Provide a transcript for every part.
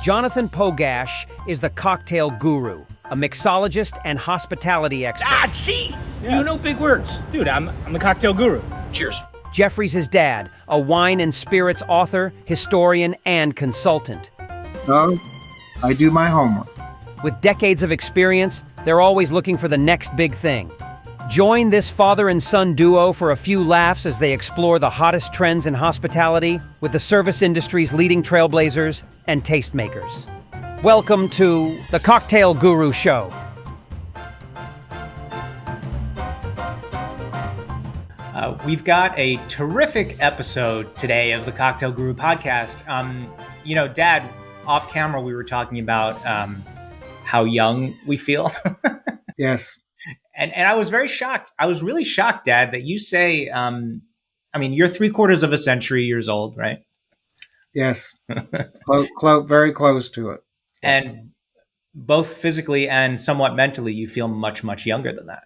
Jonathan Pogash is the cocktail guru, a mixologist and hospitality expert. See? Yeah. You know big words. Dude, I'm the cocktail guru. Cheers. Jeffrey's his dad, a wine and spirits author, historian, and consultant. No, I do my homework. With decades of experience, they're always looking for the next big thing. Join this father and son duo for a few laughs as they explore the hottest trends in hospitality with the service industry's leading trailblazers and tastemakers. Welcome to the Cocktail Guru Show. We've got a terrific episode today of the Cocktail Guru podcast. Dad, off camera, we were talking about how young we feel. Yes. And I was very shocked. I was really shocked, Dad, that you say, you're 3/4 of a century years old, right? Yes. Very close to it. Yes. And both physically and somewhat mentally, you feel much, much younger than that.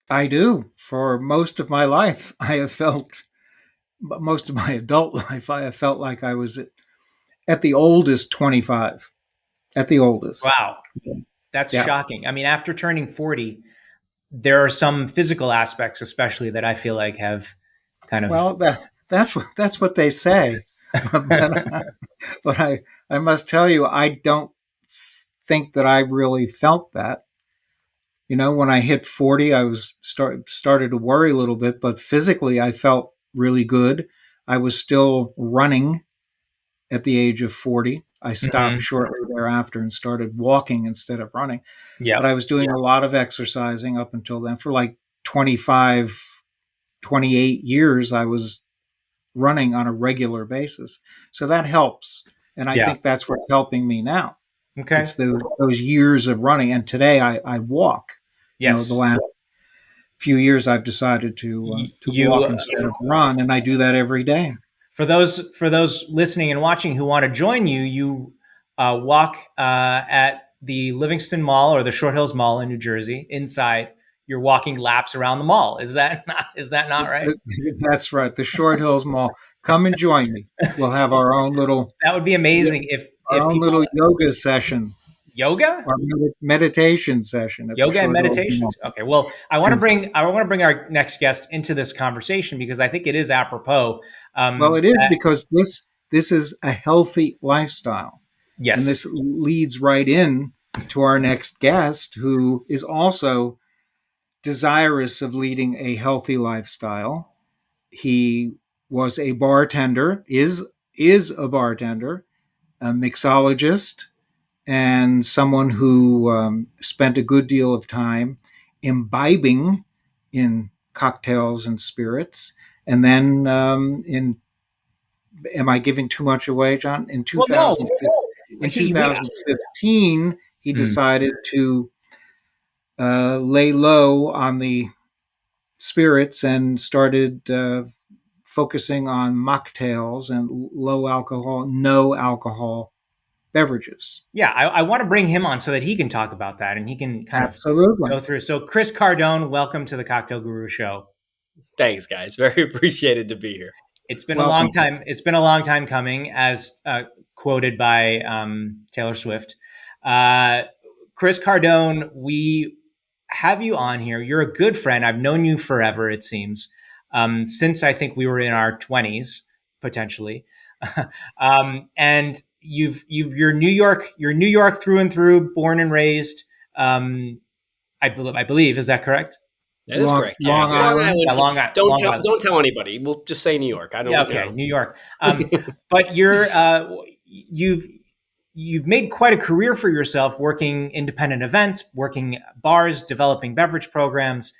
I do. For most of my life, most of my adult life, I have felt like I was at the oldest 25. At the oldest. Wow. That's shocking. I mean, after turning 40, there are some physical aspects, especially, that I feel like have kind of... Well, that's what they say. But I must tell you, I don't think that I really felt that. You know, when I hit 40, I was started to worry a little bit, but physically I felt really good. I was still running at the age of 40. I stopped shortly thereafter and started walking instead of running. Yeah. But I was doing a lot of exercising up until then. For like 25, 28 years, I was running on a regular basis. So that helps. And I think that's what's helping me now. Okay. It's those years of running. And today I walk. Yes. The last few years I've decided to walk instead of run. And I do that every day. For those listening and watching who want to join you, you walk at the Livingston Mall or the Short Hills Mall in New Jersey. Inside, you're walking laps around the mall. Is that not right? That's right. The Short Hills Mall. Come and join me. We'll have our own little. That would be amazing if little yoga session. Yoga or meditation session. Yoga and meditation. Okay. Well, I want to bring our next guest into this conversation because I think it is apropos. Well, it is because this is a healthy lifestyle. Yes. And this leads right in to our next guest, who is also desirous of leading a healthy lifestyle. He was a bartender, is a bartender, a mixologist, and someone who spent a good deal of time imbibing in cocktails and spirits. And then am I giving too much away, John? In 2015, he decided to lay low on the spirits and started focusing on mocktails and low alcohol, no alcohol beverages. Yeah, I want to bring him on so that he can talk about that and he can kind of go through. So Chris Cardone, welcome to the Cocktail Guru Show. Thanks, guys. Very appreciated to be here. It's been a long time. It's been a long time coming, as quoted by Taylor Swift. Chris Cardone, we have you on here. You're a good friend. I've known you forever, it seems, since I think we were in our 20s, potentially. And you're New York through and through, born and raised. I believe, is that correct? That is correct. Long Island. Yeah, Long Island. Don't tell anybody. We'll just say New York. I don't. Yeah, okay, New York. But you've made quite a career for yourself, working independent events, working bars, developing beverage programs,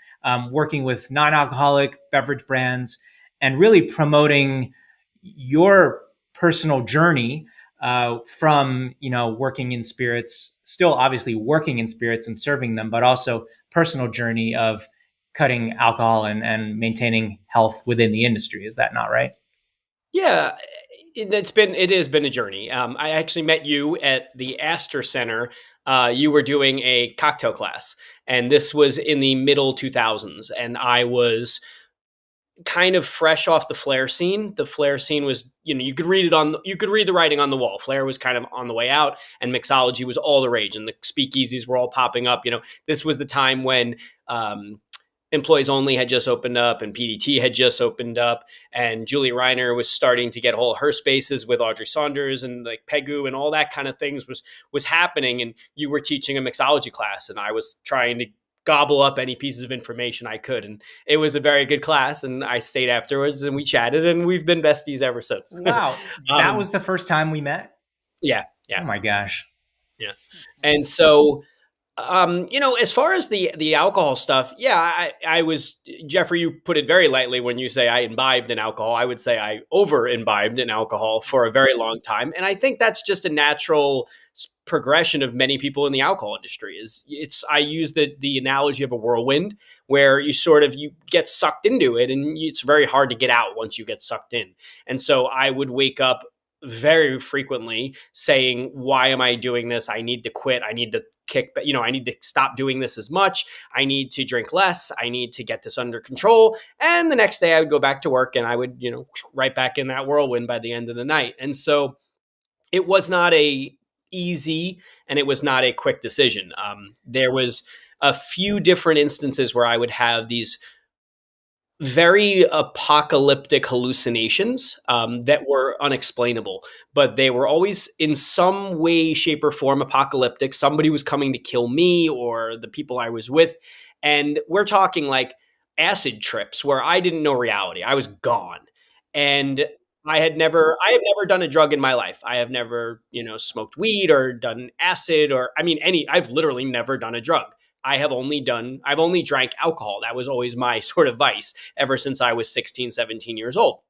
working with non-alcoholic beverage brands, and really promoting your personal journey from working in spirits, still obviously working in spirits and serving them, but also personal journey of cutting alcohol and maintaining health within the industry. Is that not right? Yeah, it has been a journey. I actually met you at the Astor Center. You were doing a cocktail class, and this was in the middle 2000s. And I was kind of fresh off the Flair scene. The Flair scene was, you could read the writing on the wall. Flair was kind of on the way out, and mixology was all the rage, and the speakeasies were all popping up. This was the time when Employees Only had just opened up, and PDT had just opened up, and Julie Reiner was starting to get hold of her spaces with Audrey Saunders, and like Pegu and all that kind of things was happening. And you were teaching a mixology class, and I was trying to gobble up any pieces of information I could. And it was a very good class, and I stayed afterwards and we chatted, and we've been besties ever since. Wow. That was the first time we met? Yeah. Yeah. Oh my gosh. Yeah. And so, as far as the alcohol stuff, yeah, I was, Jeffrey, you put it very lightly when you say I imbibed in alcohol. I would say I over imbibed in alcohol for a very long time. And I think that's just a natural progression of many people in the alcohol industry. I use the analogy of a whirlwind, where you get sucked into it, and it's very hard to get out once you get sucked in. And so I would wake up very frequently saying, why am I doing this? I need to quit. I need to I need to stop doing this as much. I need to drink less. I need to get this under control. And the next day I would go back to work, and I would, right back in that whirlwind by the end of the night. And so it was not a easy, and it was not a quick decision. There was a few different instances where I would have these very apocalyptic hallucinations that were unexplainable, but they were always in some way, shape, or form apocalyptic. Somebody was coming to kill me or the people I was with. And we're talking like acid trips where I didn't know reality. I was gone. And I have never done a drug in my life. I have never, smoked weed or done acid I've literally never done a drug. I've only drank alcohol. That was always my sort of vice ever since I was 16, 17 years old.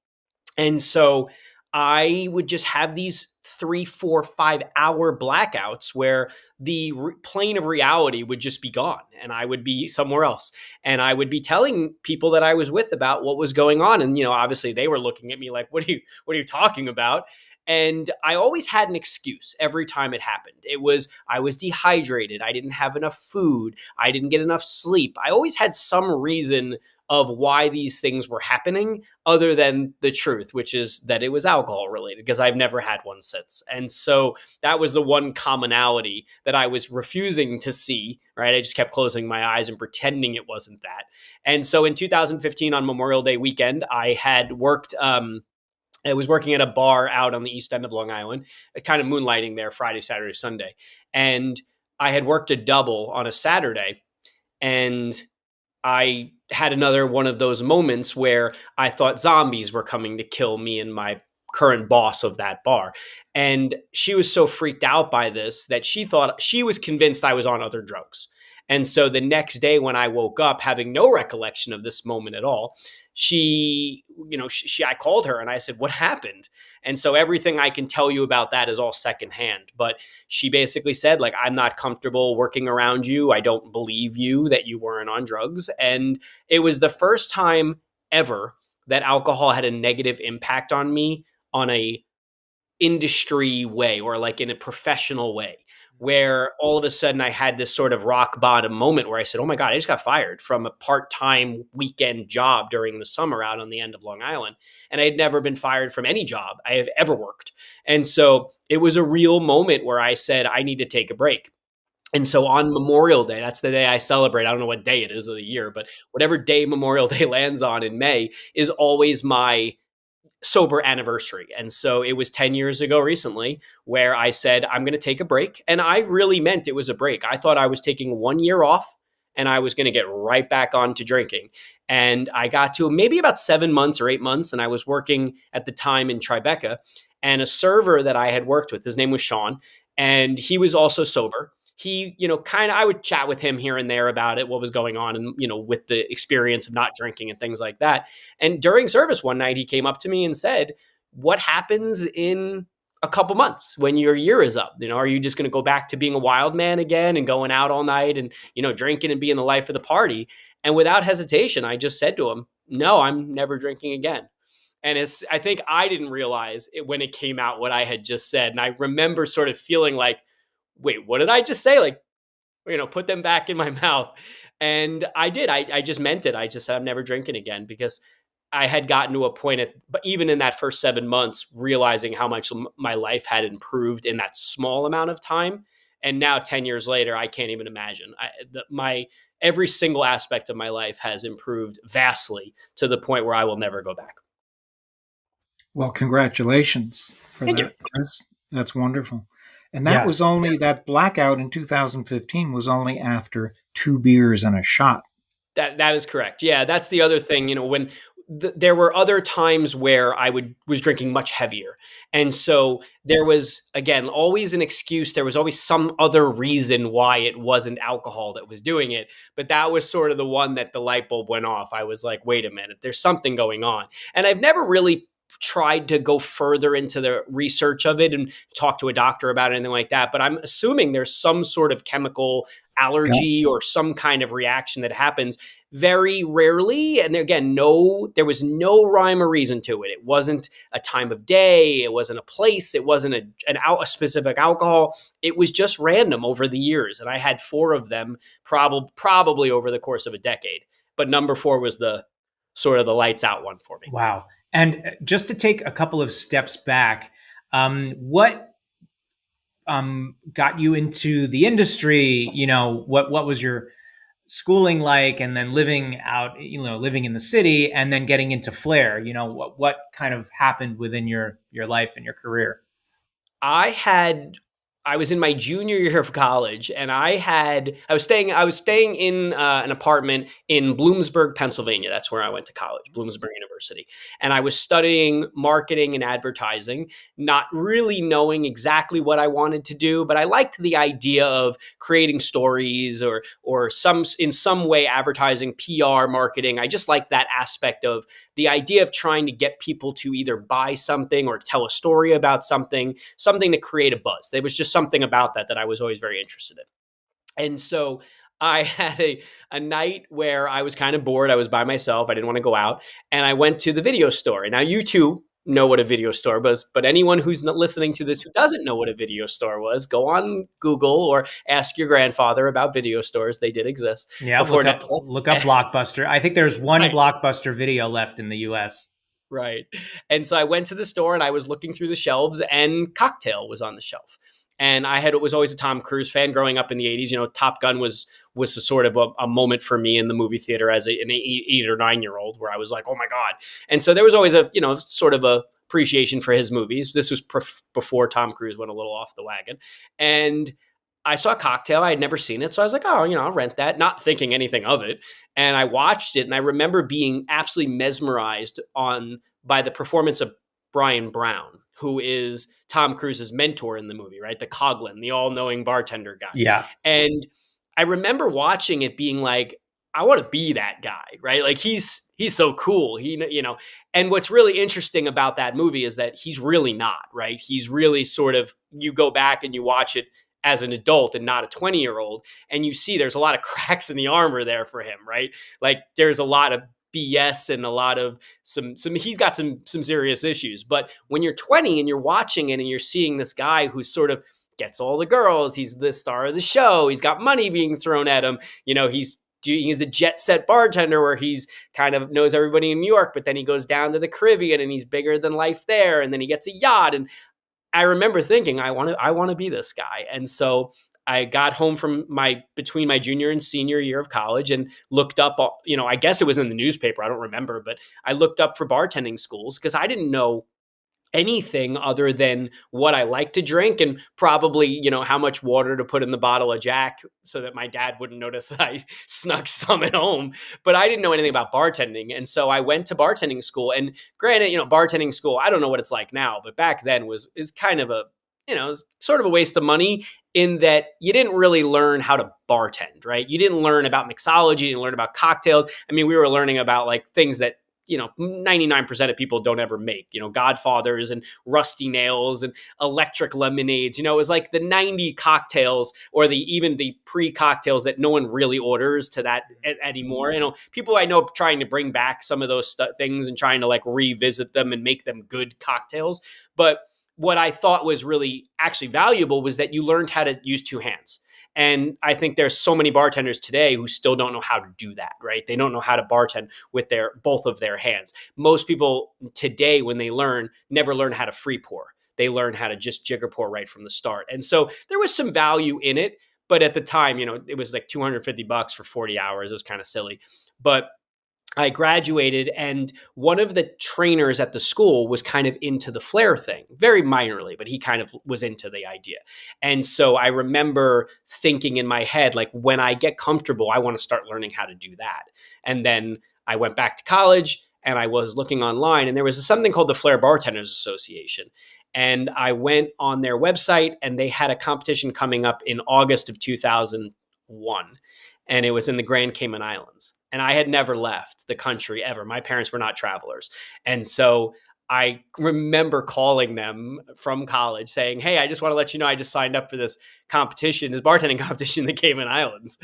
And so I would just have these 3, 4, 5-hour blackouts where the plane of reality would just be gone, and I would be somewhere else. And I would be telling people that I was with about what was going on. And, obviously they were looking at me like, what are you talking about? And I always had an excuse every time it happened. I was dehydrated. I didn't have enough food. I didn't get enough sleep. I always had some reason of why these things were happening other than the truth, which is that it was alcohol related, because I've never had one since. And so that was the one commonality that I was refusing to see, right? I just kept closing my eyes and pretending it wasn't that. And so in 2015 on Memorial Day weekend, I had worked, I was working at a bar out on the east end of Long Island, kind of moonlighting there Friday, Saturday, Sunday. And I had worked a double on a Saturday, and I had another one of those moments where I thought zombies were coming to kill me and my current boss of that bar. And she was so freaked out by this that she was convinced I was on other drugs. And so the next day when I woke up having no recollection of this moment at all, I called her and I said, what happened? And so everything I can tell you about that is all secondhand. But she basically said, like, I'm not comfortable working around you. I don't believe you that you weren't on drugs. And it was the first time ever that alcohol had a negative impact on me on a industry way, or like in a professional way, where all of a sudden I had this sort of rock bottom moment where I said, oh my God, I just got fired from a part-time weekend job during the summer out on the end of Long Island. And I had never been fired from any job I have ever worked. And so it was a real moment where I said, I need to take a break. And so on Memorial Day, that's the day I celebrate. I don't know what day it is of the year, but whatever day Memorial Day lands on in May is always my sober anniversary. And so it was 10 years ago recently where I said, I'm going to take a break. And I really meant it was a break. I thought I was taking 1 year off and I was going to get right back on to drinking. And I got to maybe about 7 months or 8 months. And I was working at the time in Tribeca, and a server that I had worked with, his name was Sean, and he was also sober. He, I would chat with him here and there about it, what was going on, and, with the experience of not drinking and things like that. And during service one night, he came up to me and said, what happens in a couple months when your year is up? Are you just going to go back to being a wild man again and going out all night and, drinking and being the life of the party? And without hesitation, I just said to him, no, I'm never drinking again. And I think I didn't realize it when it came out what I had just said. And I remember sort of feeling like, wait, what did I just say? Like, put them back in my mouth. And I did. I just meant it. I just said, I'm never drinking again, because I had gotten to a point but even in that first 7 months, realizing how much my life had improved in that small amount of time. And now 10 years later, I can't even imagine. Every single aspect of my life has improved vastly to the point where I will never go back. Well, congratulations for Thank you. that, Chris. That's wonderful. And that was only, that blackout in 2015 was only after 2 beers and a shot. That is correct. Yeah, that's the other thing. When there were other times where I was drinking much heavier, and so there was, again, always an excuse. There was always some other reason why it wasn't alcohol that was doing it. But that was sort of the one that the light bulb went off. I was like, wait a minute, there's something going on, and I've never really tried to go further into the research of it and talk to a doctor about anything like that. But I'm assuming there's some sort of chemical allergy or some kind of reaction that happens very rarely. And again, there was no rhyme or reason to it. It wasn't a time of day. It wasn't a place. It wasn't a specific alcohol. It was just random over the years. And I had 4 of them probably over the course of a decade. But number 4 was the sort of the lights out one for me. Wow. And just to take a couple of steps back, what got you into the industry? What was your schooling like, and then living in the city, and then getting into Flair? What kind of happened within your life and your career? I was in my junior year of college, and I was staying in an apartment in Bloomsburg, Pennsylvania. That's where I went to college, Bloomsburg University. And I was studying marketing and advertising, not really knowing exactly what I wanted to do, but I liked the idea of creating stories or in some way advertising, PR, marketing. I just liked that aspect of the idea of trying to get people to either buy something or tell a story about something to create a buzz. There was just something about that I was always very interested in. And so I had a night where I was kind of bored. I was by myself. I didn't want to go out. And I went to the video store. And now you two know what a video store was, but anyone who's not listening to this who doesn't know what a video store was, go on Google or ask your grandfather about video stores. They did exist before Netflix. Look up Blockbuster. I think there's one Blockbuster video left in the US. Right. And so I went to the store and I was looking through the shelves, and Cocktail was on the shelf. And I was always a Tom Cruise fan growing up in the 80s. Top Gun was a sort of a moment for me in the movie theater as an 8 or 9-year-old, where I was like, oh my God. And so there was always a, sort of a appreciation for his movies. This was before Tom Cruise went a little off the wagon. And I saw Cocktail. I had never seen it. So I was like, oh, I'll rent that, not thinking anything of it. And I watched it, and I remember being absolutely mesmerized by the performance of Brian Brown, who is Tom Cruise's mentor in the movie, right? The Coughlin, the all-knowing bartender guy. Yeah. And I remember watching it being like, I want to be that guy, right? Like he's so cool. And what's really interesting about that movie is that he's really not, right? He's really sort of, you go back and you watch it as an adult and not a 20-year-old, and you see there's a lot of cracks in the armor there for him, right? Like there's a lot of BS and a lot of some he's got some serious issues. But when you're 20 and you're watching it and you're seeing this guy who sort of gets all the girls, he's the star of the show, he's got money being thrown at him, he's a jet set bartender where he's kind of knows everybody in New York, but then he goes down to the Caribbean and he's bigger than life there, and then he gets a yacht. And I remember thinking, I want to be this guy. And so I got home from between my junior and senior year of college and looked up, I guess it was in the newspaper, I don't remember, but I looked up for bartending schools because I didn't know anything other than what I like to drink and probably, how much water to put in the bottle of Jack so that my dad wouldn't notice that I snuck some at home. But I didn't know anything about bartending. And so I went to bartending school, and granted, bartending school, I don't know what it's like now, but back then is kind of sort of a waste of money in that you didn't really learn how to bartend, right? You didn't learn about mixology, you didn't learn about cocktails. I mean, we were learning about like things that 99% of people don't ever make, Godfathers and Rusty Nails and electric lemonades. It was like the 90 cocktails or even the pre-cocktails that no one really orders to that anymore. People I know trying to bring back some of those things and trying to like revisit them and make them good cocktails. But what I thought was really actually valuable was that you learned how to use 2 hands. And I think there's so many bartenders today who still don't know how to do that, right? They don't know how to bartend with both of their hands. Most people today, when they never learn how to free pour. They learn how to just jigger pour right from the start. And so there was some value in it. But at the time, it was like $250 for 40 hours. It was kind of silly. But I graduated, and one of the trainers at the school was kind of into the Flair thing, very minorly, but he kind of was into the idea. And so I remember thinking in my head, like, when I get comfortable, I want to start learning how to do that. And then I went back to college, and I was looking online, and there was something called the Flair Bartenders Association. And I went on their website, and they had a competition coming up in August of 2001. And it was in the Grand Cayman Islands. And I had never left the country ever. My parents were not travelers. And so I remember calling them from college saying, hey, I just want to let you know I just signed up for this competition, this bartending competition in the Cayman Islands.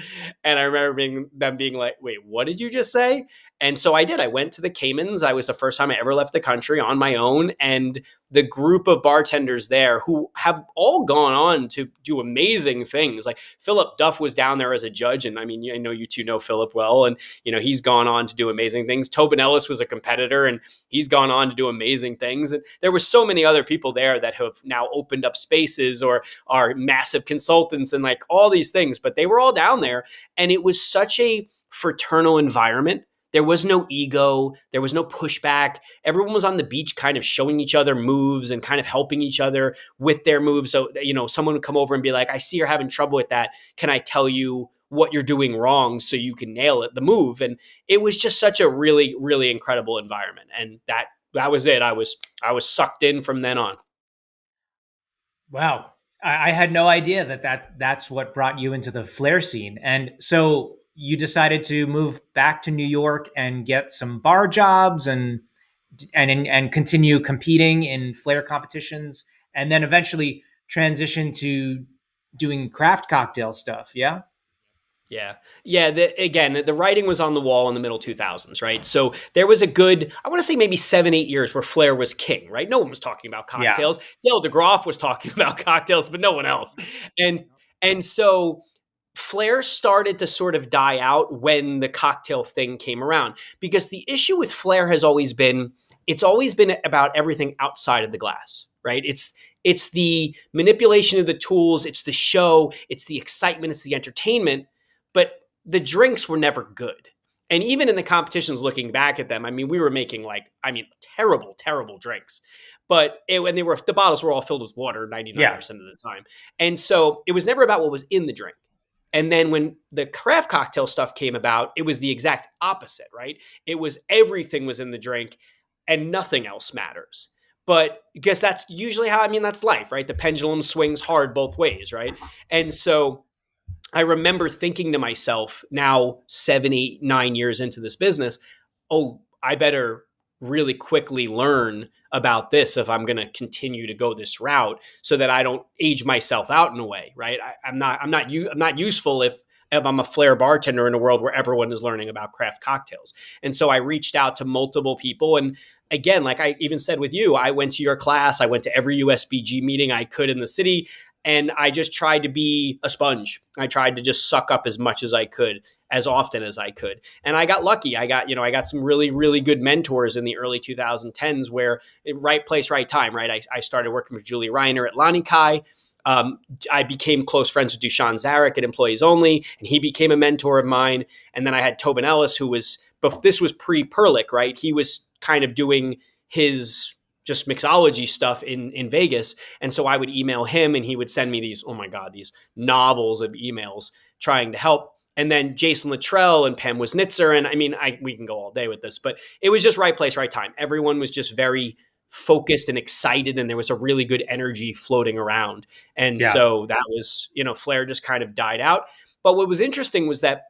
And I remember them being like, wait, what did you just say? And so I did. I went to the Caymans. I was the first time I ever left the country on my own. And the group of bartenders there who have all gone on to do amazing things. Like Philip Duff was down there as a judge. And I mean, I know you two know Philip well. And, he's gone on to do amazing things. Tobin Ellis was a competitor, and he's gone on to do amazing things. And there were so many other people there that have now opened up spaces or are massive consultants and like all these things. But they were all down there. And it was such a fraternal environment. There was no ego. There was no pushback. Everyone was on the beach kind of showing each other moves and kind of helping each other with their moves. So, someone would come over and be like, I see you're having trouble with that. Can I tell you what you're doing wrong so you can nail it, the move? And it was just such a really, really incredible environment. And that was it. I was sucked in from then on. Wow. I had no idea that's what brought you into the Flair scene. And so you decided to move back to New York and get some bar jobs and continue competing in Flair competitions, and then eventually transition to doing craft cocktail stuff. Yeah. Yeah. Yeah. The writing was on the wall in the middle 2000s, right? So there was a good, I want to say maybe 7-8 years where Flair was king, right? No one was talking about cocktails. Yeah. Dale DeGroff was talking about cocktails, but no one else. And so Flair started to sort of die out when the cocktail thing came around, because the issue with Flair has always been, it's always been about everything outside of the glass, right? It's the manipulation of the tools, it's the show, it's the excitement, it's the entertainment, but the drinks were never good. And even in the competitions, looking back at them, I mean, we were making terrible, terrible drinks. But when the bottles were all filled with water 99% of the time. And so it was never about what was in the drink. And then when the craft cocktail stuff came about, it was the exact opposite, right? It was everything was in the drink and nothing else matters. But I guess that's usually that's life, right? The pendulum swings hard both ways, right? And so I remember thinking to myself, now 7, 8, 9 years into this business, oh, I better really quickly learn about this if I'm going to continue to go this route, so that I don't age myself out in a way, right? I'm not useful if I'm a Flair bartender in a world where everyone is learning about craft cocktails. And so I reached out to multiple people. And again, like I even said with you, I went to your class, I went to every USBG meeting I could in the city. And I just tried to be a sponge. I tried to just suck up as much as I could, as often as I could. And I got lucky. I got some really, really good mentors in the early 2010s where right place, right time, right? I started working with Julie Reiner at Lani Kai. I became close friends with Dushan Zarek at Employees Only, and he became a mentor of mine. And then I had Tobin Ellis, this was pre-Perlick, right? He was kind of doing his just mixology stuff in Vegas. And so I would email him and he would send me these novels of emails trying to help. And then Jason Luttrell and Pam Wisnitzer. And we can go all day with this, but it was just right place, right time. Everyone was just very focused and excited, and there was a really good energy floating around. And so that was, Flair just kind of died out. But what was interesting was that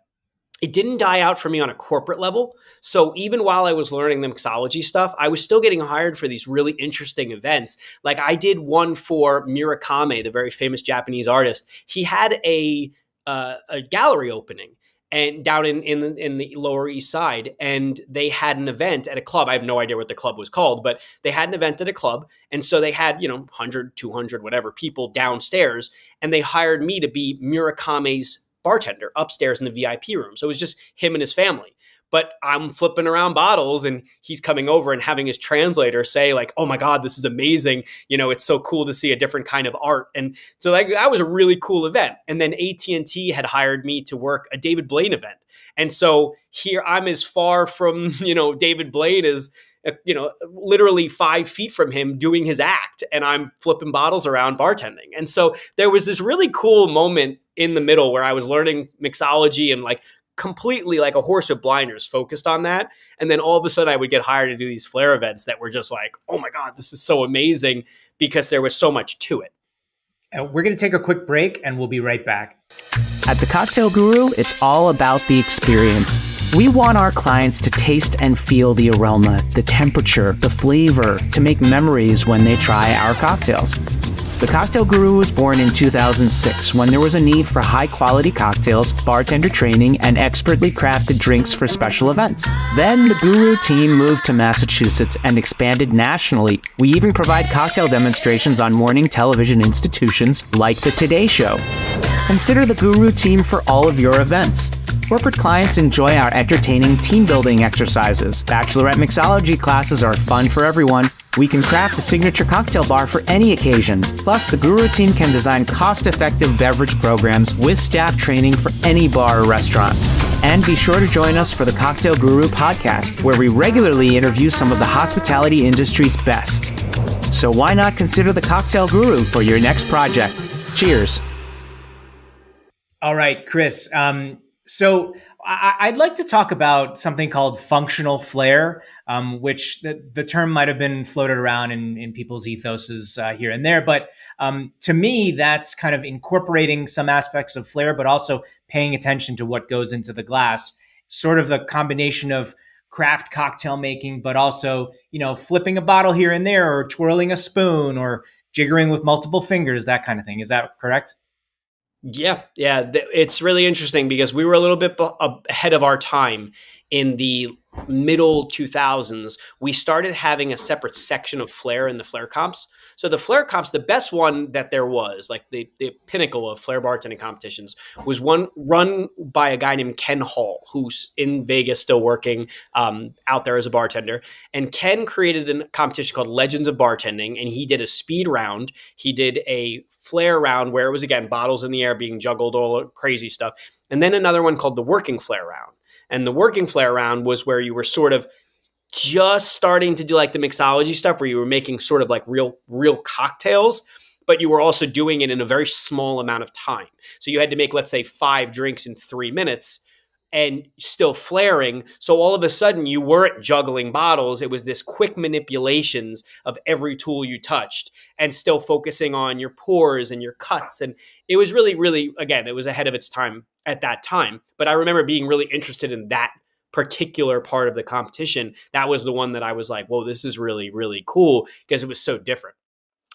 it didn't die out for me on a corporate level. So even while I was learning the mixology stuff, I was still getting hired for these really interesting events. Like I did one for Murakami, the very famous Japanese artist. He had a gallery opening, and down in the Lower East Side, and they had an event at a club. I have no idea what the club was called, but they had an event at a club, and so they had 100, 200, whatever people downstairs, and they hired me to be Murakame's bartender upstairs in the VIP room. So it was just him and his family. But I'm flipping around bottles and he's coming over and having his translator say like, "Oh my God, this is amazing. It's so cool to see a different kind of art." And so that was a really cool event. And then AT&T had hired me to work a David Blaine event. And so here I'm as far from, David Blaine as, literally 5 feet from him doing his act, and I'm flipping bottles around bartending. And so there was this really cool moment in the middle where I was learning mixology and like completely like a horse with blinders focused on that. And then all of a sudden I would get hired to do these Flair events that were just like, oh my God, this is so amazing, because there was so much to it. We're going to take a quick break and we'll be right back. At the Cocktail Guru, it's all about the experience. We want our clients to taste and feel the aroma, the temperature, the flavor, to make memories when they try our cocktails. The Cocktail Guru was born in 2006 when there was a need for high-quality cocktails, bartender training, and expertly crafted drinks for special events. Then the Guru team moved to Massachusetts and expanded nationally. We even provide cocktail demonstrations on morning television institutions like The Today Show. Consider the Guru team for all of your events. Corporate clients enjoy our entertaining team-building exercises. Bachelorette mixology classes are fun for everyone. We can craft a signature cocktail bar for any occasion. Plus, the Guru team can design cost-effective beverage programs with staff training for any bar or restaurant. And be sure to join us for the Cocktail Guru podcast, where we regularly interview some of the hospitality industry's best. So why not consider the Cocktail Guru for your next project? Cheers. All right, Chris. So I'd like to talk about something called functional flair, which the term might have been floated around in people's ethoses here and there. But to me, that's kind of incorporating some aspects of flair, but also paying attention to what goes into the glass, sort of the combination of craft cocktail making, but also, flipping a bottle here and there, or twirling a spoon, or jiggering with multiple fingers, that kind of thing. Is that correct? Yeah. It's really interesting because we were a little bit ahead of our time in the middle 2000s. We started having a separate section of Flair in the Flair comps. So the Flair comps, the best one that there was, like the pinnacle of Flair bartending competitions, was one run by a guy named Ken Hall, who's in Vegas still working out there as a bartender. And Ken created a competition called Legends of Bartending, and he did a speed round. He did a Flair round where it was, again, bottles in the air being juggled, all crazy stuff. And then another one called the Working Flair round. And the Working Flair round was where you were sort of just starting to do like the mixology stuff, where you were making sort of like real cocktails, but you were also doing it in a very small amount of time. So you had to make, let's say, 5 drinks in 3 minutes and still flaring. So all of a sudden you weren't juggling bottles. It was this quick manipulations of every tool you touched and still focusing on your pours and your cuts. And it was really, really, again, it was ahead of its time at that time. But I remember being really interested in that particular part of the competition. That was the one that I was like, whoa, this is really, really cool, because it was so different.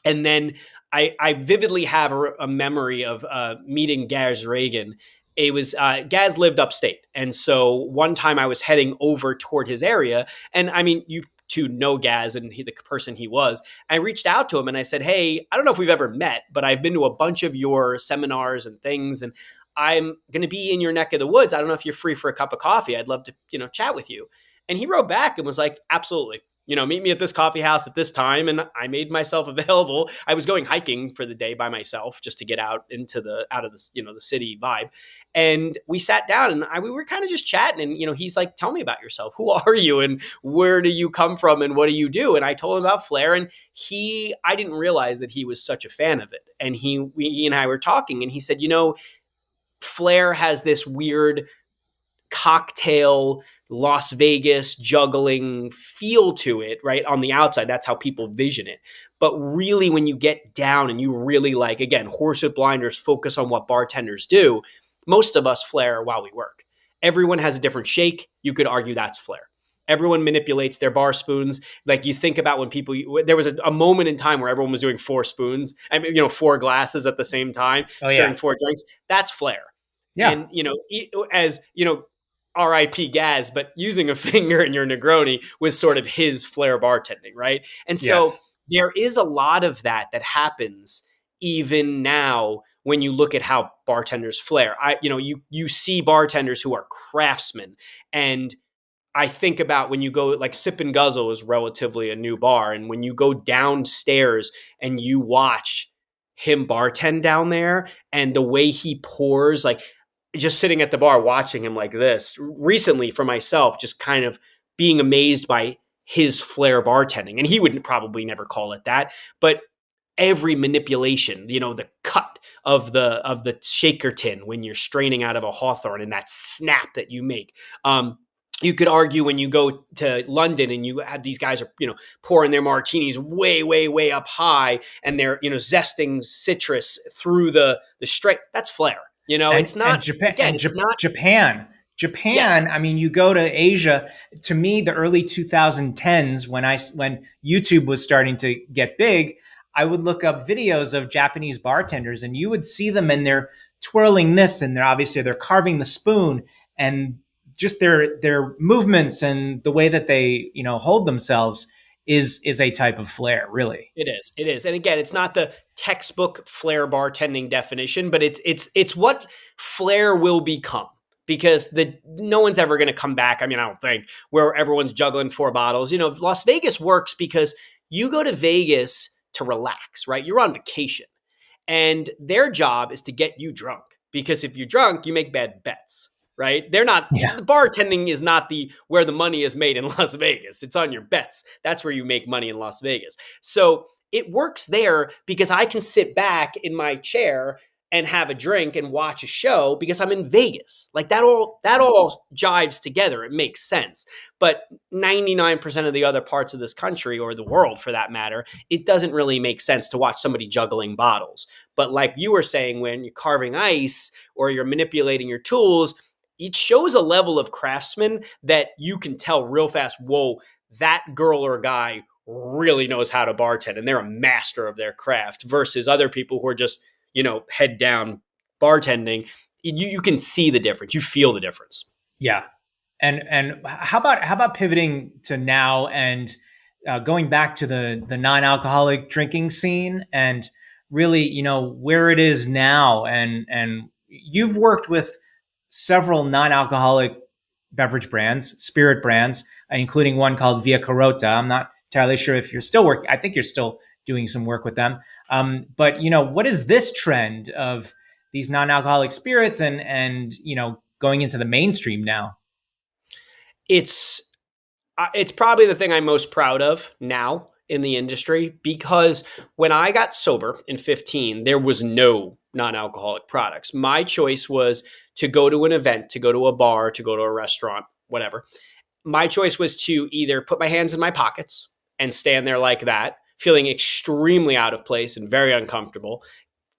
And then I vividly have a memory of meeting Gaz Reagan. It was Gaz lived upstate. And so one time I was heading over toward his area. And I mean, you two know Gaz and the person he was. I reached out to him and I said, hey, I don't know if we've ever met, but I've been to a bunch of your seminars and things, and I'm going to be in your neck of the woods. I don't know if you're free for a cup of coffee. I'd love to, chat with you. And he wrote back and was like, absolutely. Meet me at this coffee house at this time. And I made myself available. I was going hiking for the day by myself just to get out of the city vibe. And we sat down and we were kind of just chatting. And, he's like, tell me about yourself. Who are you? And where do you come from? And what do you do? And I told him about Flair, and I didn't realize that he was such a fan of it. And he and I were talking, and he said, Flair has this weird cocktail Las Vegas juggling feel to it, right? On the outside, that's how people vision it. But really, when you get down and you really again, horse with blinders, focus on what bartenders do, most of us flair while we work. Everyone has a different shake. You could argue that's Flair. Everyone manipulates their bar spoons. Like, you think about when there was a moment in time where everyone was doing 4 spoons, 4 glasses at the same time, stirring 4 drinks. That's Flair. Yeah. And, as, RIP Gaz, but using a finger in your Negroni was sort of his flair bartending, right? And so Yes. there is a lot of that happens even now when you look at how bartenders flair. You see bartenders who are craftsmen, and I think about when you go, like, Sip and Guzzle is relatively a new bar, and when you go downstairs and you watch him bartend down there and the way he pours, like, just sitting at the bar watching him like this recently for myself, just kind of being amazed by his flair bartending. And he would probably never call it that, but every manipulation, the cut of the shaker tin when you're straining out of a Hawthorne, and that snap that you make. You could argue when you go to London and you have these guys are, pouring their martinis way, way, way up high, and they're, zesting citrus through the straight. That's flair. It's not, Japan again, it's not. Japan. Yes. I mean, you go to Asia. To me, the early 2010s, when YouTube was starting to get big, I would look up videos of Japanese bartenders, and you would see them, and they're twirling this, and they're carving the spoon, and just their movements and the way that they hold themselves is a type of flair, really. It is. And again, it's not the textbook flair bartending definition, but it's what flair will become, because no one's ever going to come back. I mean, I don't think, where everyone's juggling 4 bottles. Las Vegas works because you go to Vegas to relax, right? You're on vacation, and their job is to get you drunk, because if you're drunk, you make bad bets. Right? They're not, Yeah. The bartending is not where the money is made in Las Vegas. It's on your bets. That's where you make money in Las Vegas. So it works there because I can sit back in my chair and have a drink and watch a show because I'm in Vegas. Like, that all jives together. It makes sense. But 99% of the other parts of this country, or the world for that matter, it doesn't really make sense to watch somebody juggling bottles. But like you were saying, when you're carving ice or you're manipulating your tools, it shows a level of craftsman that you can tell real fast, whoa, that girl or guy really knows how to bartend, and they're a master of their craft, versus other people who are just, head down bartending. You can see the difference. You feel the difference. Yeah. And how about pivoting to now and going back to the non-alcoholic drinking scene, and really, where it is now, and you've worked with several non-alcoholic beverage brands, spirit brands, including one called Via Carota. I'm not entirely sure if you're still working. I think you're still doing some work with them. But what is this trend of these non-alcoholic spirits and going into the mainstream now? It's probably the thing I'm most proud of now in the industry, because when I got sober in 2015, there was no non-alcoholic products. My choice was to go to an event, to go to a bar, to go to a restaurant, whatever. My choice was to either put my hands in my pockets and stand there like that, feeling extremely out of place and very uncomfortable,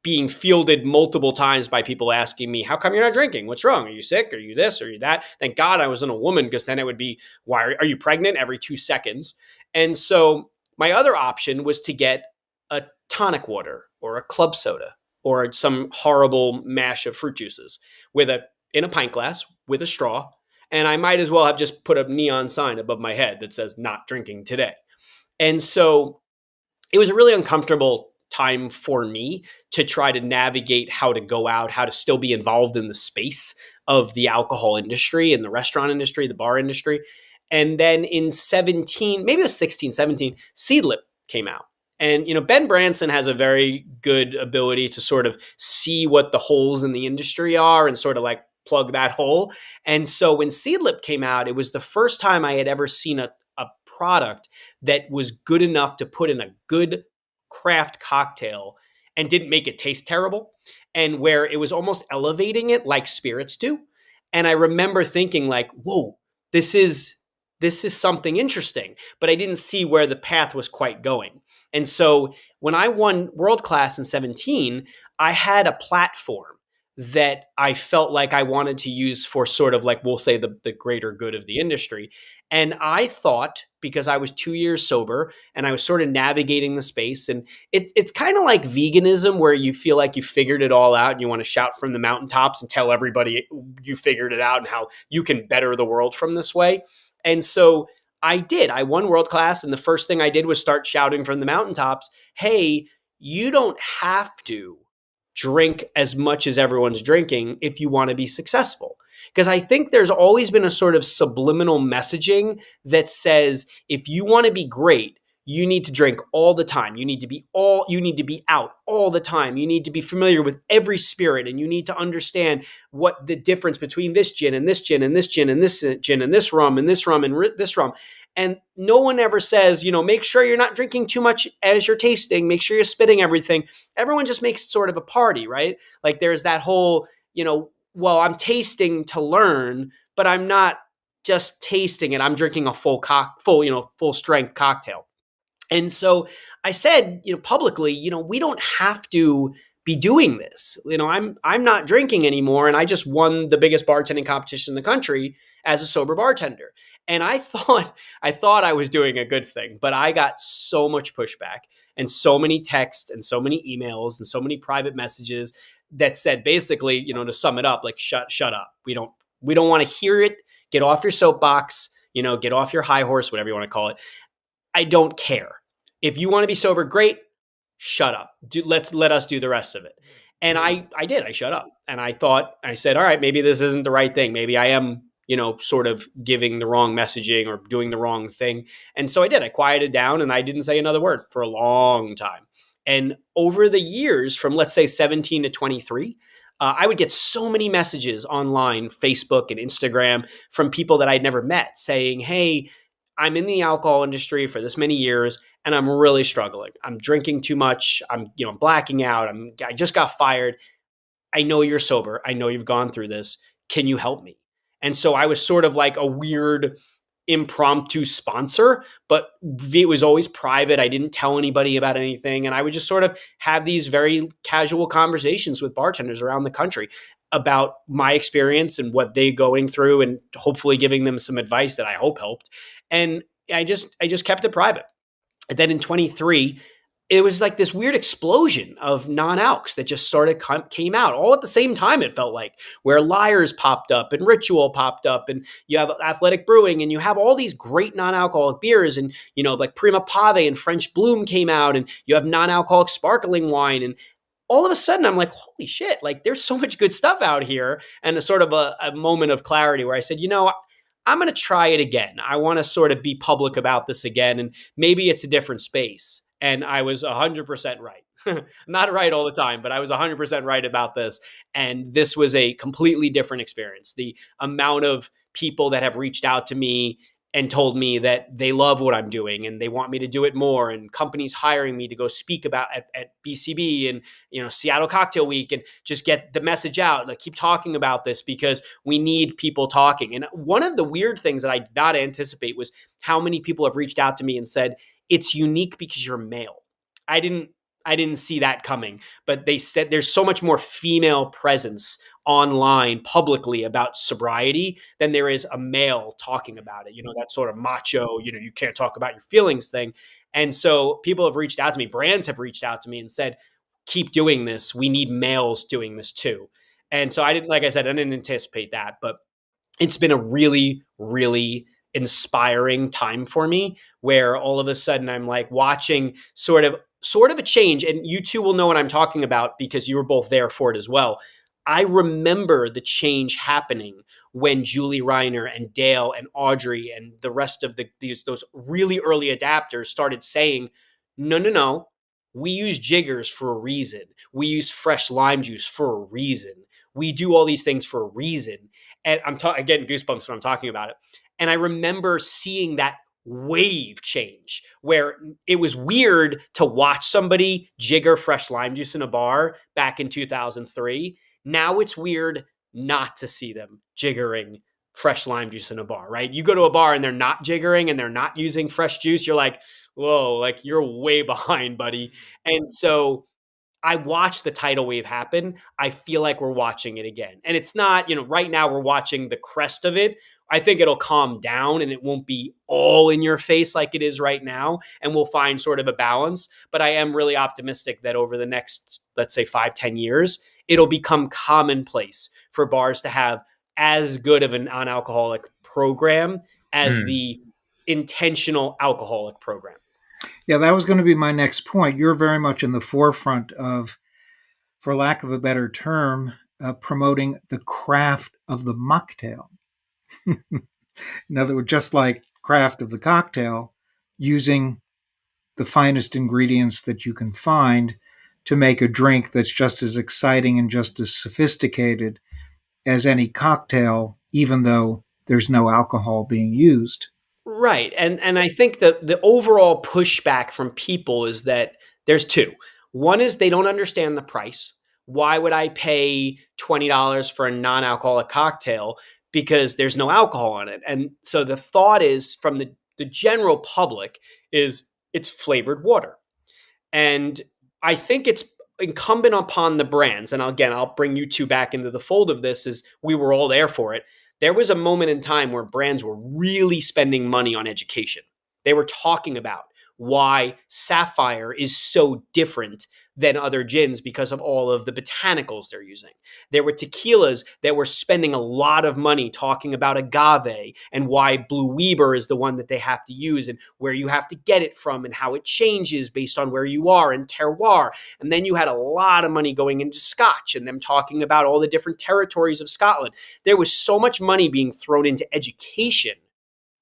being fielded multiple times by people asking me, how come you're not drinking? What's wrong? Are you sick? Are you this? Are you that? Thank God I wasn't a woman, because then it would be, why are you pregnant every 2 seconds? And so my other option was to get a tonic water or a club soda or some horrible mash of fruit juices in a pint glass with a straw. And I might as well have just put a neon sign above my head that says not drinking today. And so it was a really uncomfortable time for me to try to navigate how to go out, how to still be involved in the space of the alcohol industry and the restaurant industry, the bar industry. And then in 17, maybe it was 16, 17, Seedlip came out. And, Ben Branson has a very good ability to sort of see what the holes in the industry are and sort of like plug that hole. And so when Seedlip came out, it was the first time I had ever seen a product that was good enough to put in a good craft cocktail and didn't make it taste terrible, and where it was almost elevating it like spirits do. And I remember thinking like, whoa, this is something interesting, but I didn't see where the path was quite going. And so when I won World Class in 17, I had a platform that I felt like I wanted to use for sort of like, we'll say the greater good of the industry. And I thought, because I was 2 years sober and I was sort of navigating the space, and it's kind of like veganism, where you feel like you figured it all out and you want to shout from the mountaintops and tell everybody you figured it out and how you can better the world from this way. And so I did. I won world class. And the first thing I did was start shouting from the mountaintops, hey, you don't have to drink as much as everyone's drinking if you want to be successful. Because I think there's always been a sort of subliminal messaging that says, if you want to be great, you need to drink all the time. You need to be out all the time. You need to be familiar with every spirit, and you need to understand what the difference between this gin and this gin and this gin and this gin and this rum and this rum and this rum. And no one ever says, make sure you're not drinking too much as you're tasting. Make sure you're spitting everything. Everyone just makes it sort of a party, right? Like there's that whole, well, I'm tasting to learn, but I'm not just tasting it. I'm drinking a full strength cocktail. And so I said, publicly, we don't have to be doing this. I'm not drinking anymore, and I just won the biggest bartending competition in the country as a sober bartender. And I thought I was doing a good thing, but I got so much pushback and so many texts and so many emails and so many private messages that said basically, to sum it up, like shut up. We don't want to hear it. Get off your soapbox, get off your high horse, whatever you want to call it. I don't care. If you want to be sober, great. Shut up. Let us do the rest of it. And I did. I shut up. And I said, all right, maybe this isn't the right thing. Maybe I am, sort of giving the wrong messaging or doing the wrong thing. And so I did. I quieted down and I didn't say another word for a long time. And over the years, from let's say 17 to 23, I would get so many messages online, Facebook and Instagram, from people that I'd never met saying, hey, I'm in the alcohol industry for this many years and I'm really struggling. I'm drinking too much. I'm blacking out. I just got fired. I know you're sober. I know you've gone through this. Can you help me? And so I was sort of like a weird impromptu sponsor, but it was always private. I didn't tell anybody about anything. And I would just sort of have these very casual conversations with bartenders around the country about my experience and what they're going through, and hopefully giving them some advice that I hope helped. And I just kept it private. And then in 23, it was like this weird explosion of non-alcs that just came out all at the same time, it felt like, where Liars popped up and Ritual popped up, and you have Athletic Brewing, and you have all these great non-alcoholic beers, and like Prima Pave and French Bloom came out, and you have non-alcoholic sparkling wine. And all of a sudden I'm like, holy shit, like there's so much good stuff out here. And a sort of a moment of clarity where I said, I'm going to try it again. I want to sort of be public about this again, and maybe it's a different space. And I was 100% right. Not right all the time, but I was 100% right about this. And this was a completely different experience. The amount of people that have reached out to me and told me that they love what I'm doing and they want me to do it more, and companies hiring me to go speak about at BCB and Seattle Cocktail Week, and just get the message out, like keep talking about this because we need people talking. And one of the weird things that I did not anticipate was how many people have reached out to me and said, it's unique because you're male. I didn't see that coming, but they said there's so much more female presence online publicly about sobriety than there is a male talking about it. That sort of macho, you can't talk about your feelings thing. And so people have reached out to me, brands have reached out to me and said, keep doing this. We need males doing this too. And so I didn't anticipate that, but it's been a really, really inspiring time for me, where all of a sudden I'm like watching sort of a change. And you two will know what I'm talking about because you were both there for it as well. I remember the change happening when Julie Reiner and Dale and Audrey and the rest of those really early adapters started saying, no, we use jiggers for a reason. We use fresh lime juice for a reason. We do all these things for a reason. And I'm getting goosebumps when I'm talking about it. And I remember seeing that wave change where it was weird to watch somebody jigger fresh lime juice in a bar back in 2003. Now it's weird not to see them jiggering fresh lime juice in a bar, right? You go to a bar and they're not jiggering and they're not using fresh juice. You're like, whoa, like you're way behind, buddy. And so I watched the tidal wave happen. I feel like we're watching it again. And it's not, right now we're watching the crest of it. I think it'll calm down and it won't be all in your face like it is right now. And we'll find sort of a balance. But I am really optimistic that over the next, let's say 5-10 years, it'll become commonplace for bars to have as good of a non-alcoholic program as the intentional alcoholic program. Yeah, that was going to be my next point. You're very much in the forefront of, for lack of a better term, promoting the craft of the mocktail. In other words, just like craft of the cocktail, using the finest ingredients that you can find to make a drink that's just as exciting and just as sophisticated as any cocktail, even though there's no alcohol being used. Right. And I think the overall pushback from people is that there's two. One is they don't understand the price. Why would I pay $20 for a non-alcoholic cocktail? Because there's no alcohol in it. And so the thought is from the general public is it's flavored water. And I think it's incumbent upon the brands. And again, I'll bring you two back into the fold of this, is we were all there for it. There was a moment in time where brands were really spending money on education. They were talking about why Sapphire is so different than other gins because of all of the botanicals they're using. There were tequilas that were spending a lot of money talking about agave and why Blue Weber is the one that they have to use and where you have to get it from and how it changes based on where you are and terroir. And then you had a lot of money going into Scotch and them talking about all the different territories of Scotland. There was so much money being thrown into education.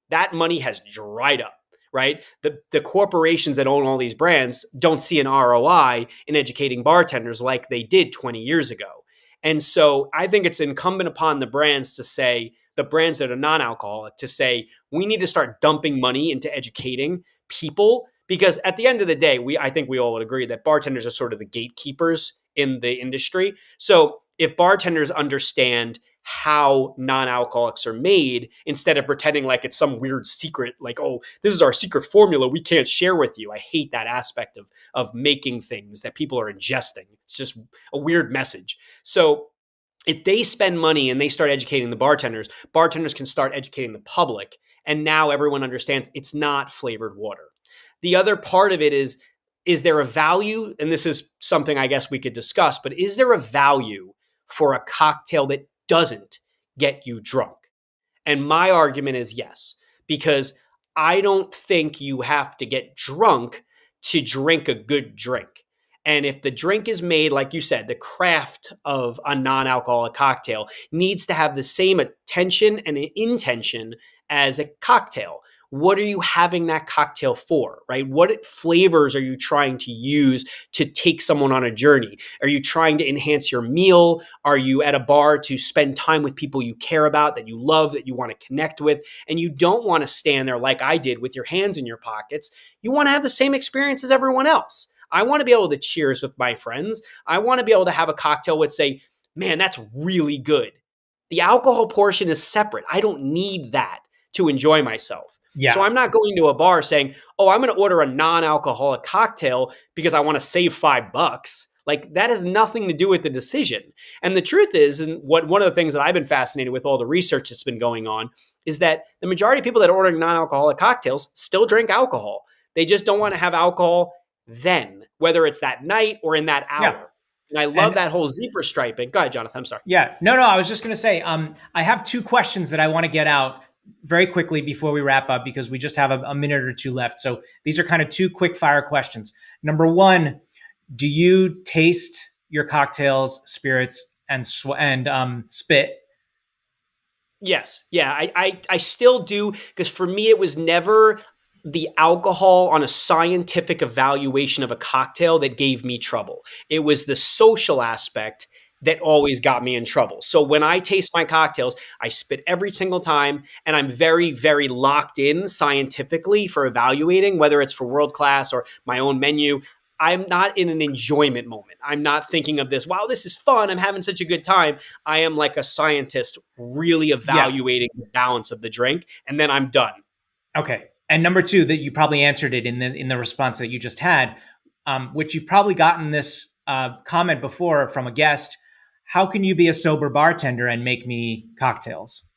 That money has dried up. Right? The corporations that own all these brands don't see an ROI in educating bartenders like they did 20 years ago. And so I think it's incumbent upon the brands to say, the brands that are non-alcoholic, to say, we need to start dumping money into educating people, because at the end of the day, I think we all would agree that bartenders are sort of the gatekeepers in the industry. So if bartenders understand how non-alcoholics are made, instead of pretending like it's some weird secret, like, oh, this is our secret formula we can't share with you. I hate that aspect of making things that people are ingesting. It's just a weird message. So if they spend money and they start educating the bartenders can start educating the public. And now everyone understands it's not flavored water. The other part of it is there a value? And this is something I guess we could discuss, but is there a value for a cocktail that doesn't get you drunk? And my argument is yes, because I don't think you have to get drunk to drink a good drink. And if the drink is made, like you said, the craft of a non-alcoholic cocktail needs to have the same attention and intention as a cocktail. What are you having that cocktail for, right? What flavors are you trying to use to take someone on a journey? Are you trying to enhance your meal? Are you at a bar to spend time with people you care about, that you love, that you want to connect with? And you don't want to stand there like I did with your hands in your pockets. You want to have the same experience as everyone else. I want to be able to cheers with my friends. I want to be able to have a cocktail with say, man, that's really good. The alcohol portion is separate. I don't need that to enjoy myself. Yeah. So I'm not going to a bar saying, oh, I'm going to order a non-alcoholic cocktail because I want to save $5. Like, that has nothing to do with the decision. And the truth is, and one of the things that I've been fascinated with all the research that's been going on, is that the majority of people that are ordering non-alcoholic cocktails still drink alcohol. They just don't want to have alcohol then, whether it's that night or in that hour. Yeah. And I love that whole zebra striping. Go ahead, Jonathan. I'm sorry. Yeah. No, I was just going to say, I have two questions that I want to get out very quickly before we wrap up, because we just have a minute or two left. So these are kind of two quick fire questions. Number one, do you taste your cocktails, spirits, and spit? Yes. Yeah, I still do, because for me, it was never the alcohol on a scientific evaluation of a cocktail that gave me trouble. It was the social aspect that always got me in trouble. So when I taste my cocktails, I spit every single time, and I'm very, very locked in scientifically for evaluating, whether it's for world class or my own menu. I'm not in an enjoyment moment. I'm not thinking of this, wow, this is fun, I'm having such a good time. I am like a scientist really evaluating the balance of the drink, and then I'm done. Okay. And number two, that you probably answered it in the response that you just had, which you've probably gotten this comment before from a guest, how can you be a sober bartender and make me cocktails?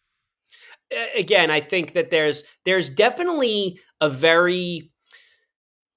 Again, I think that there's definitely a very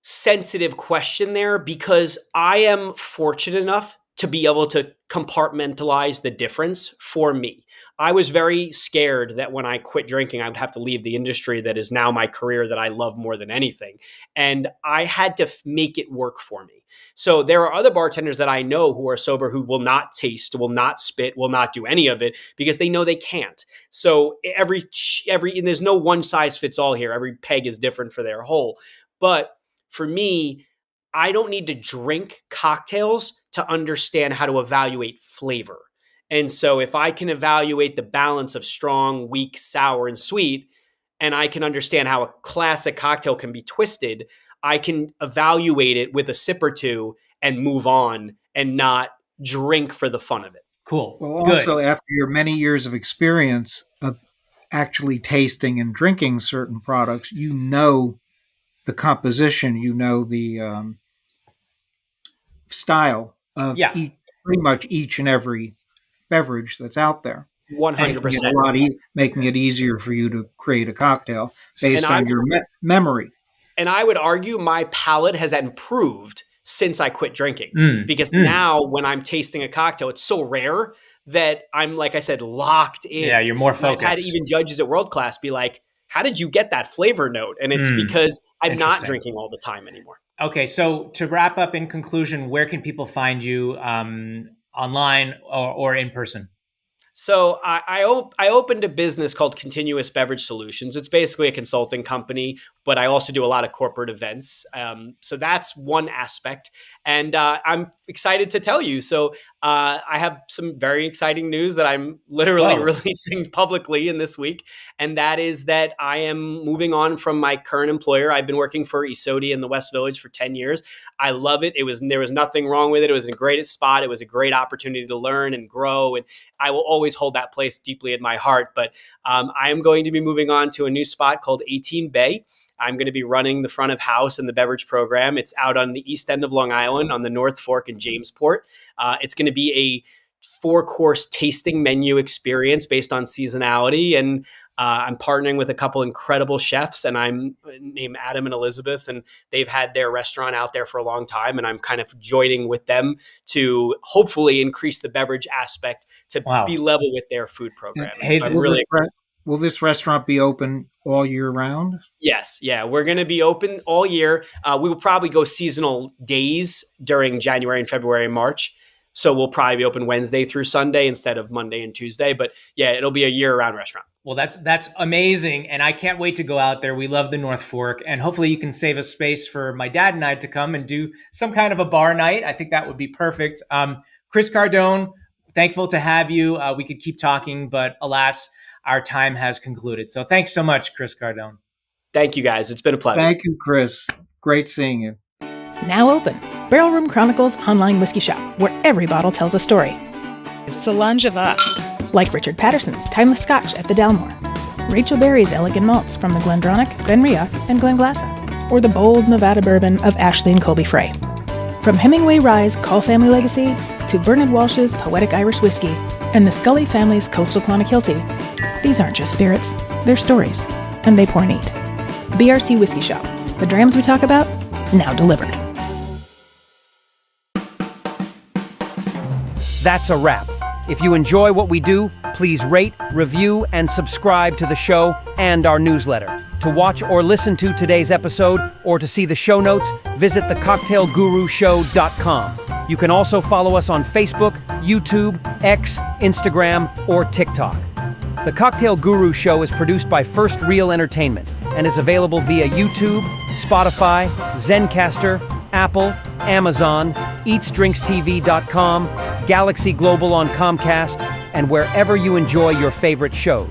sensitive question there, because I am fortunate enough to be able to compartmentalize the difference for me. I was very scared that when I quit drinking, I would have to leave the industry that is now my career that I love more than anything. And I had to make it work for me. So there are other bartenders that I know who are sober who will not taste, will not spit, will not do any of it because they know they can't. So every and there's no one size fits all here. Every peg is different for their hole. But for me, I don't need to drink cocktails to understand how to evaluate flavor. And so if I can evaluate the balance of strong, weak, sour, and sweet, and I can understand how a classic cocktail can be twisted, I can evaluate it with a sip or two and move on and not drink for the fun of it. Cool. Well, Good. also, after your many years of experience of actually tasting and drinking certain products, you know the composition, you know the style of pretty much each and every beverage that's out there. 100%. Making it easier for you to create a cocktail based on your memory. And I would argue my palate has improved since I quit drinking, because now when I'm tasting a cocktail, it's so rare that I'm, like I said, locked in. Yeah, you're more focused. I've had even judges at World Class be like, how did you get that flavor note? And it's because I'm not drinking all the time anymore. Okay, so to wrap up, in conclusion, where can people find you online or in person? So I opened a business called Continuous Beverage Solutions. It's basically a consulting company, but I also do a lot of corporate events. So that's one aspect. And I'm excited to tell you. So I have some very exciting news that I'm literally releasing publicly in this week. And that is that I am moving on from my current employer. I've been working for Isodi in the West Village for 10 years. I love it. There was nothing wrong with it. It was a great spot. It was a great opportunity to learn and grow. And I will always hold that place deeply in my heart. But I am going to be moving on to a new spot called 18 Bay. I'm going to be running the front of house in the beverage program. It's out on the east end of Long Island on the North Fork in Jamesport. It's going to be a 4-course tasting menu experience based on seasonality. And I'm partnering with a couple incredible chefs, and I'm named Adam and Elizabeth, and they've had their restaurant out there for a long time. And I'm kind of joining with them to hopefully increase the beverage aspect to be level with their food program. Hey, so I'm really will this restaurant be open all year round? Yes. Yeah. We're going to be open all year. We will probably go seasonal days during January and February and March. So we'll probably be open Wednesday through Sunday instead of Monday and Tuesday. But yeah, it'll be a year-round restaurant. Well, that's amazing. And I can't wait to go out there. We love the North Fork. And hopefully you can save a space for my dad and I to come and do some kind of a bar night. I think that would be perfect. Chris Cardone, thankful to have you. We could keep talking, but alas, our time has concluded. So thanks so much, Chris Cardone. Thank you, guys. It's been a pleasure. Thank you, Chris. Great seeing you. Now open, Barrel Room Chronicles online whiskey shop, where every bottle tells a story. Solange Va. Like Richard Patterson's Timeless Scotch at the Dalmore, Rachel Berry's Elegant Malts from the Glendronach, Glenrioch, and Glenglassa, or the bold Nevada bourbon of Ashley and Colby Frey. From Hemingway Rye's Call Family Legacy to Bernard Walsh's Poetic Irish Whiskey and the Scully family's Coastal Clonakilty, these aren't just spirits, they're stories, and they pour neat. BRC Whiskey Shop, the drams we talk about, now delivered. That's a wrap. If you enjoy what we do, please rate, review, and subscribe to the show and our newsletter. To watch or listen to today's episode or to see the show notes, visit thecocktailgurushow.com. You can also follow us on Facebook, YouTube, X, Instagram, or TikTok. The Cocktail Guru Show is produced by First Reel Entertainment and is available via YouTube, Spotify, Zencaster, Apple, Amazon, EatsDrinksTV.com, Galaxy Global on Comcast, and wherever you enjoy your favorite shows.